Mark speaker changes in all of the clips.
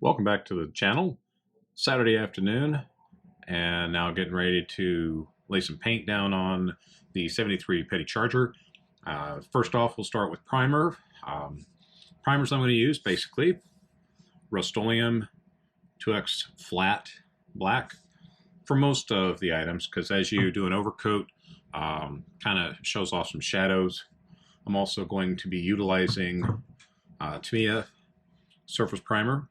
Speaker 1: Welcome back to the channel. Saturday afternoon, and now getting ready to lay some paint down on the 73 Pepsi Challenger. First off, we'll start with primer. Primers I'm going to use, basically, Rust-Oleum 2X flat black for most of the items, because as you do an overcoat, kind of shows off some shadows. I'm also going to be utilizing Tamiya surface primer.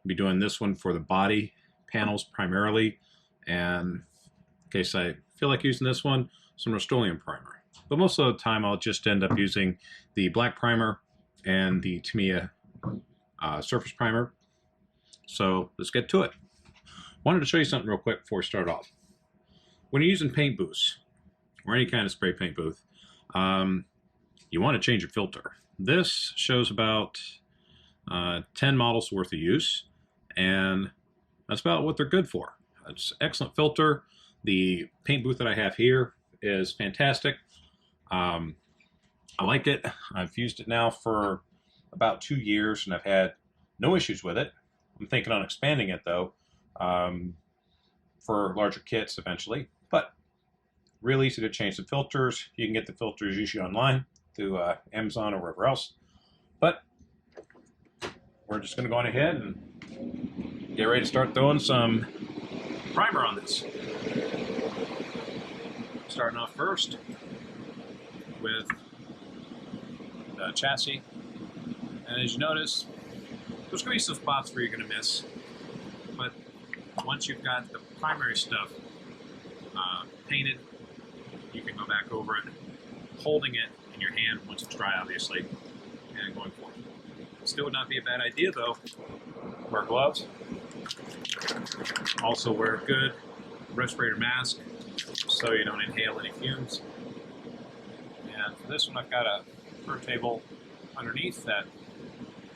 Speaker 1: I'll be doing this one for the body panels primarily, and in case I feel like using this one, some Rust-Oleum primer. But most of the time I'll just end up using the black primer and the Tamiya surface primer. So let's get to it. Wanted to show you something real quick before we start off. When you're using paint booths or any kind of spray paint booth, you want to change your filter. This shows about 10 models worth of use, and that's about what they're good for. It's an excellent filter. The paint booth that I have here is fantastic. I like it. I've used it now for about 2 years, and I've had no issues with it. I'm thinking on expanding it, though, for larger kits eventually. But real easy to change the filters. You can get the filters usually online through Amazon or wherever else. But we're just going to go on ahead and get ready to start throwing some primer on this. Starting off first with the chassis. And as you notice, there's going to be some spots where you're going to miss. But once you've got the primary stuff painted, you can go back over it, holding it in your hand once it's dry, obviously, and going forward. Still would not be a bad idea, though. Wear gloves. Also wear a good respirator mask so you don't inhale any fumes. And for this one, I've got a turntable underneath that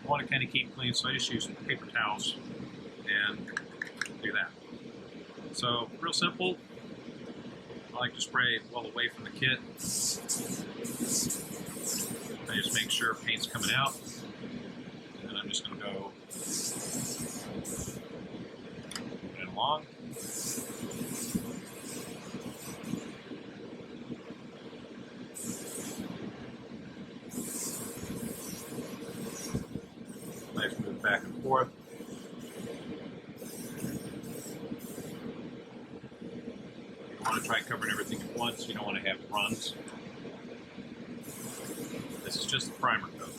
Speaker 1: I want to kind of keep clean, so I just use paper towels and do that. So real simple. I like to spray well away from the kit. I just make sure paint's coming out. And I'm just going to go put it along. Nice move back and forth. You want to try covering everything at once. You don't want to have runs. This is just the primer coat.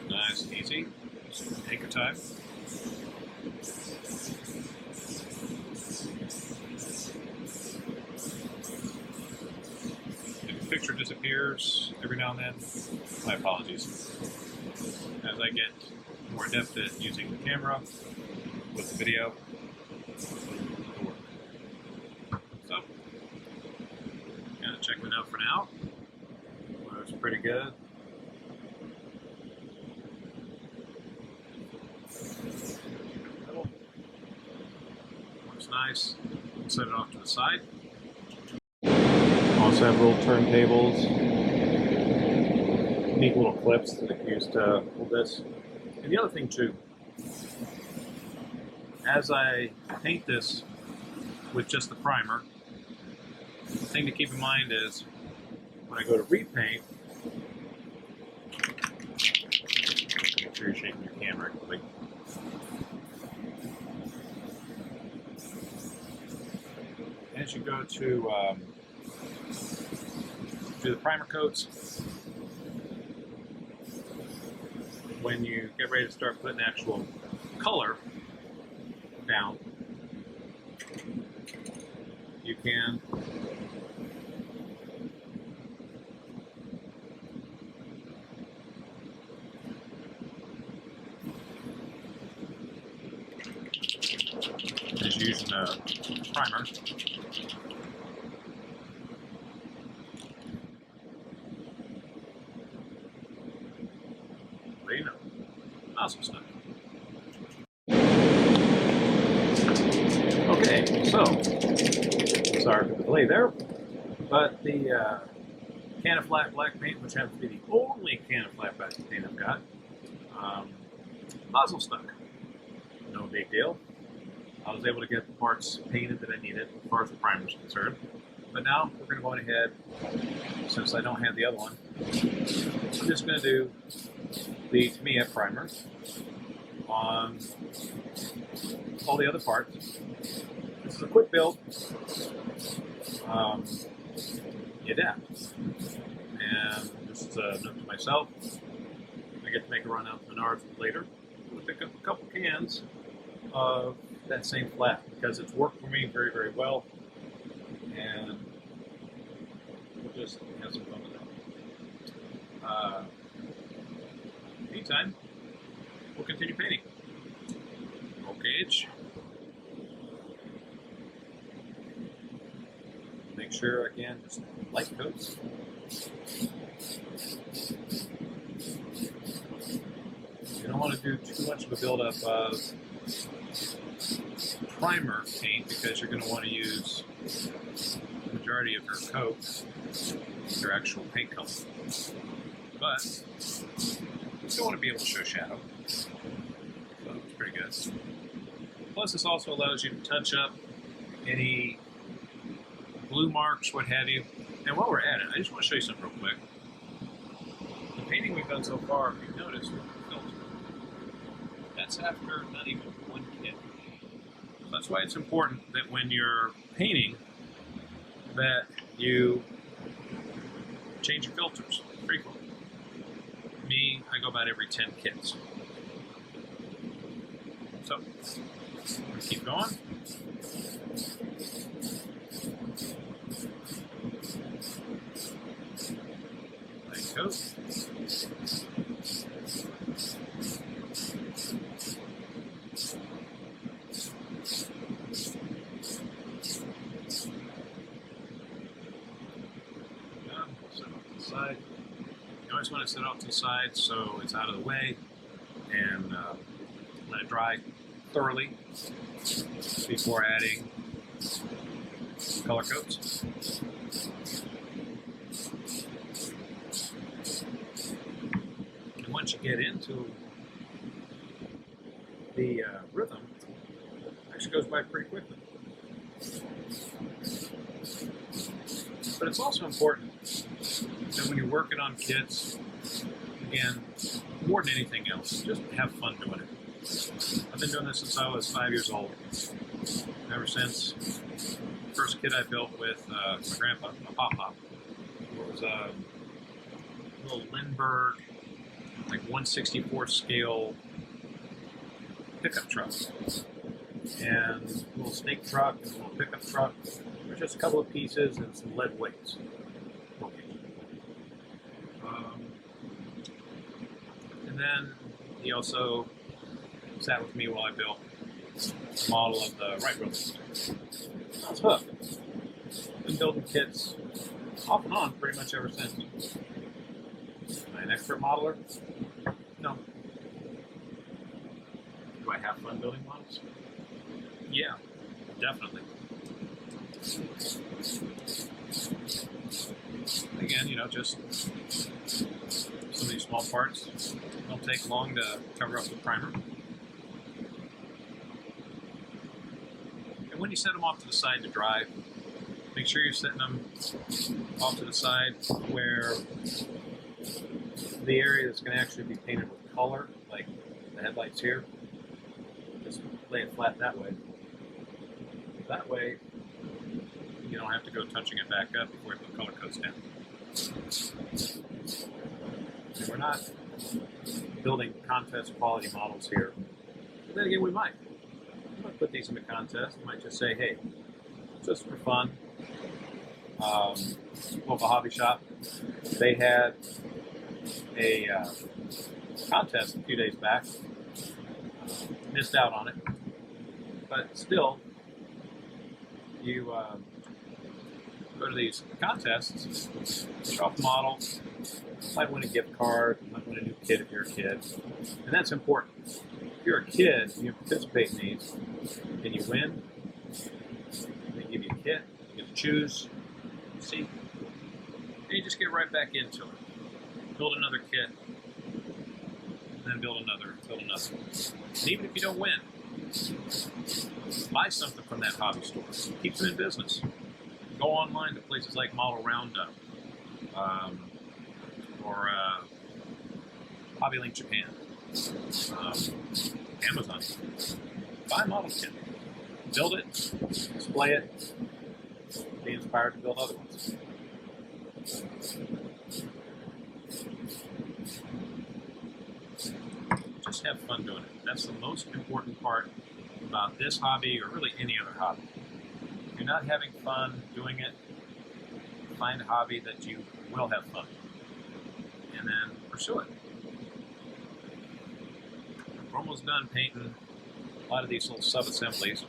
Speaker 1: Nice and easy. Just take your time. If the picture disappears every now and then, my apologies. As I get more adept at using the camera with the video, it'll work. So, kind of checking it out for now. Looks pretty good. Looks nice. Set it off to the side. Also have little turntables, neat little clips that I can use to hold this. And the other thing too, as I paint this with just the primer, the thing to keep in mind is when I go to repaint, make sure you're shaking your camera quickly. As you go to do the primer coats, when you get ready to start putting actual color down, you can just using a primer. so you know. Awesome stuff. Okay, so sorry for the delay there, but the can of flat black paint, which happens to be the only can of flat black paint I've got, nozzle stuck. No big deal. I was able to get the parts painted that I needed as far as the primer is concerned. But now we're going to go ahead, since I don't have the other one, I'm just going to do the Tamiya primer on all the other parts. This is a quick build. You adapt. And just a note to myself, I get to make a run out to Menards later. I'm going to pick up a couple cans of that same flat because it's worked for me very, very well. And we'll just have some fun with that. Meantime, we'll continue painting. Roll cage. Make sure, again, just light coats. You don't want to do too much of a buildup of primer paint because you're going to want to use the majority of your coat, your actual paint color. But you still want to be able to show shadow. So it's pretty good. Plus, this also allows you to touch up any glue marks, what have you. And while we're at it, I just want to show you something real quick. The painting we've done so far, if you've noticed, with the filter, that's after not even one kit. So that's why it's important that when you're painting, that you change your filters frequently. Me, I go about every 10 kits. So, keep going. Light coat. Side. You always want to set it off to the side so it's out of the way and let it dry thoroughly before adding color coats. And once you get into the rhythm, it actually goes by pretty quickly. But it's also important that when you're working on kits, again, more than anything else, just have fun doing it. I've been doing this since I was 5 years old. Ever since the first kit I built with my grandpa, a pop-pop. It was a little Lindbergh, like 1/64 scale pickup truck. And a little snake truck and a little pickup truck. There's just a couple of pieces and some lead weights. And then he also sat with me while I built a model of the right wheel. I was hooked. Been building kits off and on pretty much ever since. Am I an expert modeler? No. Do I have fun building models? Yeah, definitely. Again, you know, just some of these small parts don't take long to cover up with primer. And when you set them off to the side to dry, make sure you're setting them off to the side where the area that's going to actually be painted with color, like the headlights here, just lay it flat that way. That way, you don't have to go touching it back up before you put color coats down. So we're not building contest quality models here. But then again, we might. We might put these in the contest. We might just say, hey, just for fun. Local hobby shop, they had a contest a few days back. Missed out on it. But still, you go to these contests, show off the model, might win a gift card, might win a new kit if you're a kid. And that's important. If you're a kid and you participate in these and you win, they give you a kit, you get to choose, see, and you just get right back into it. Build another kit, and then build another. And even if you don't win, buy something from that hobby store. Keep them in business. Go online to places like Model Roundup, or Hobby Link Japan, Amazon. Buy a model kit, build it, display it, be inspired to build other ones. Just have fun doing it. That's the most important part about this hobby, or really any other hobby. If you're not having fun doing it, find a hobby that you will have fun, and then pursue it. We're almost done painting a lot of these little sub-assemblies.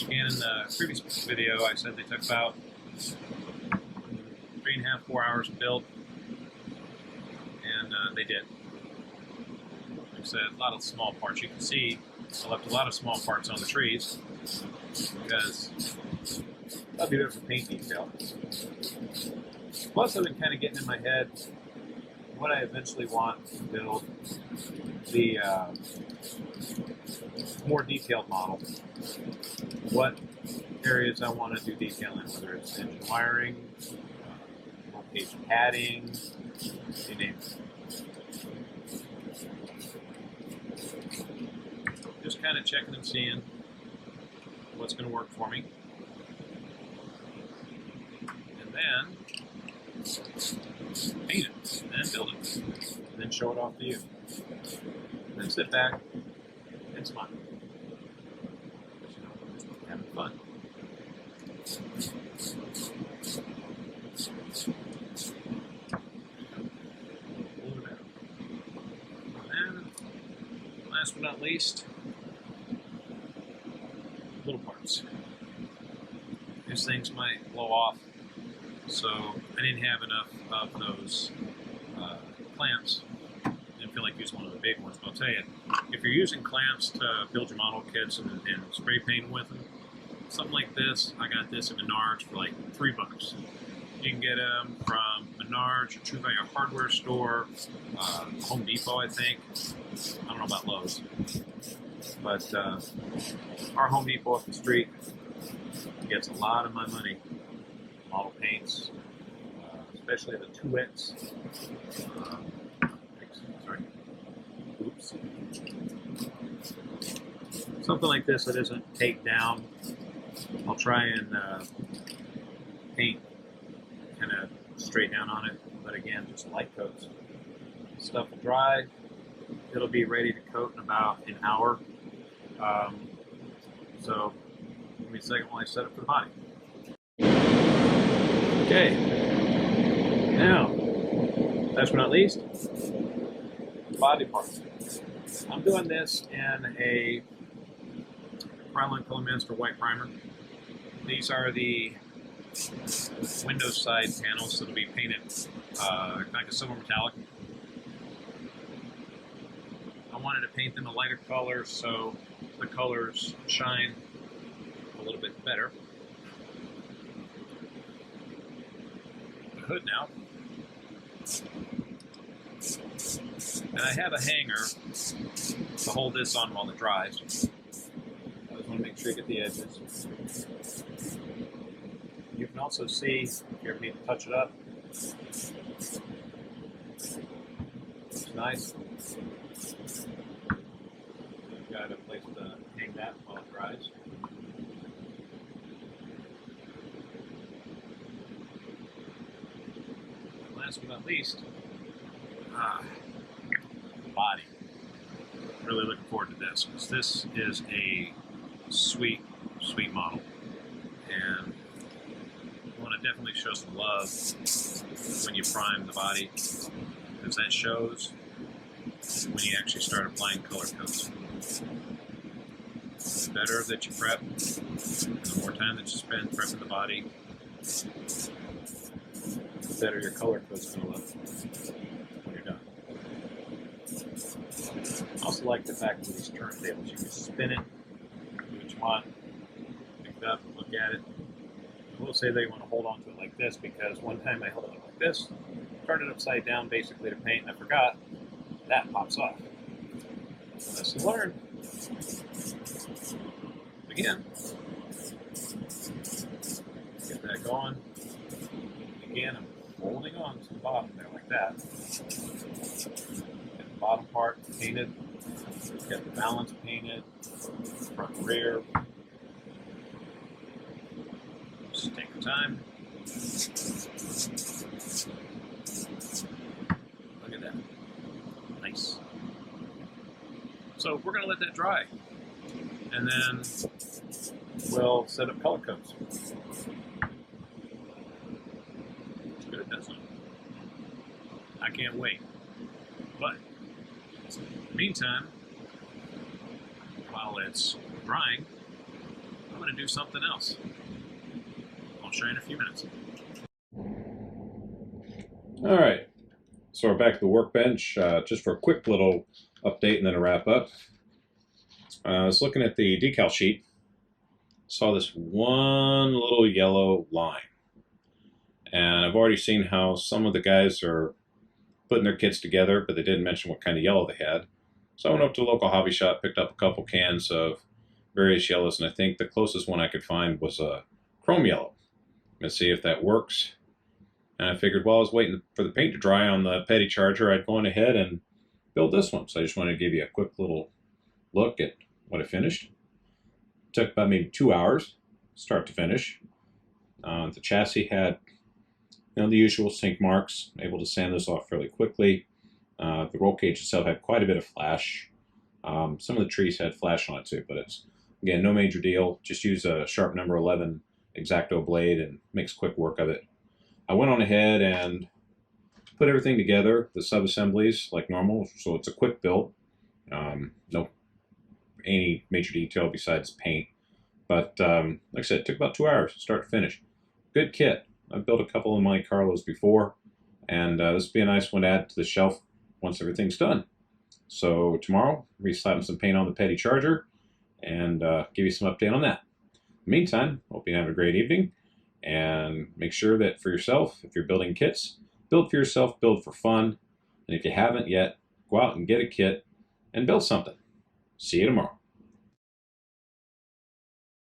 Speaker 1: Again, in the previous video, I said they took about 3.5 to 4 hours to build, and they did. Like I said, a lot of small parts. You can see I left a lot of small parts on the trees because I'll do it for paint detail. Plus, I've been kind of getting in my head what I eventually want to build the more detailed model. What areas I want to do detailing, whether it's engine wiring, roll-cage padding, you name it. Just kind of checking and seeing what's going to work for me. And then paint it, and then build it, and then show it off to you. And then sit back and smile. Having fun. And last but not least, little parts. These things might blow off, so I didn't have enough of those clamps. Didn't feel like using one of the big ones, but I'll tell you, if you're using clamps to build your model kits and spray paint with them, something like this, I got this at Menards for like $3. You can get them from Menards, your True Value hardware store, Home Depot, I think. I don't know about Lowe's, but our Home Depot up the street gets a lot of my money. Model paints, especially the 2X. Sorry. Oops. Something like this that isn't taped down. I'll try and paint kind of straight down on it, but again, just light coats. Stuff will dry. It'll be ready to coat in about an hour. So give me a second while I set up for the body. Okay, now, last but not least, body parts. I'm doing this in a Krylon Colormaster white primer. These are the window side panels that'll be painted like a silver metallic. I wanted to paint them a lighter color so the colors shine a little bit better. Hood now, and I have a hanger to hold this on while it dries. I just want to make sure you get the edges. You can also see, if you ever need to touch it up, it's nice. You've got a place to hang that while it dries. Last but not least, body. Really looking forward to this, because this is a sweet, sweet model, and I want to definitely show some love when you prime the body, because that shows when you actually start applying color coats. The better that you prep, and the more time that you spend prepping the body, better your color coat's going to look when you're done. I also like the fact that these turntables, you can spin it, do what you want, pick it up, look at it. I will say that you want to hold on to it like this, because one time I held it like this, turned it upside down basically to paint, and I forgot, that pops off. Lesson learned. Again, get that going. Again, I'm holding on to the bottom there like that. Get the bottom part painted. Get the balance painted. Front and rear. Just take your time. Look at that. Nice. So we're going to let that dry. And then we'll set up color codes. It's good, doesn't it? I can't wait. But in the meantime, while it's drying, I'm going to do something else. I'll show you in a few minutes. All right, so we're back at the workbench, just for a quick little update and then a wrap up. I was looking at the decal sheet, saw this one little yellow line, and I've already seen how some of the guys are putting their kits together, but they didn't mention what kind of yellow they had. So I went up to a local hobby shop, picked up a couple cans of various yellows, and I think the closest one I could find was a chrome yellow. Let's see if that works. And I figured while I was waiting for the paint to dry on the Pepsi Charger, I'd go on ahead and build this one. So I just wanted to give you a quick little look at what I finished. It took about maybe 2 hours, start to finish. The chassis had, the usual sink marks. Able to sand this off fairly quickly. The roll cage itself had quite a bit of flash. Some of the trees had flash on it too, but it's, again, no major deal. Just use a sharp number 11 X-Acto blade and makes quick work of it. I went on ahead and put everything together, the sub-assemblies like normal, so it's a quick build. No any major detail besides paint. But like I said, it took about 2 hours start to finish. Good kit. I've built a couple of Monte Carlos before, and this would be a nice one to add to the shelf once everything's done. So tomorrow, we'll be slapping some paint on the Pepsi Charger and give you some update on that. In the meantime, hope you have a great evening, and make sure that for yourself, if you're building kits, build for yourself, build for fun, and if you haven't yet, go out and get a kit and build something. See you tomorrow.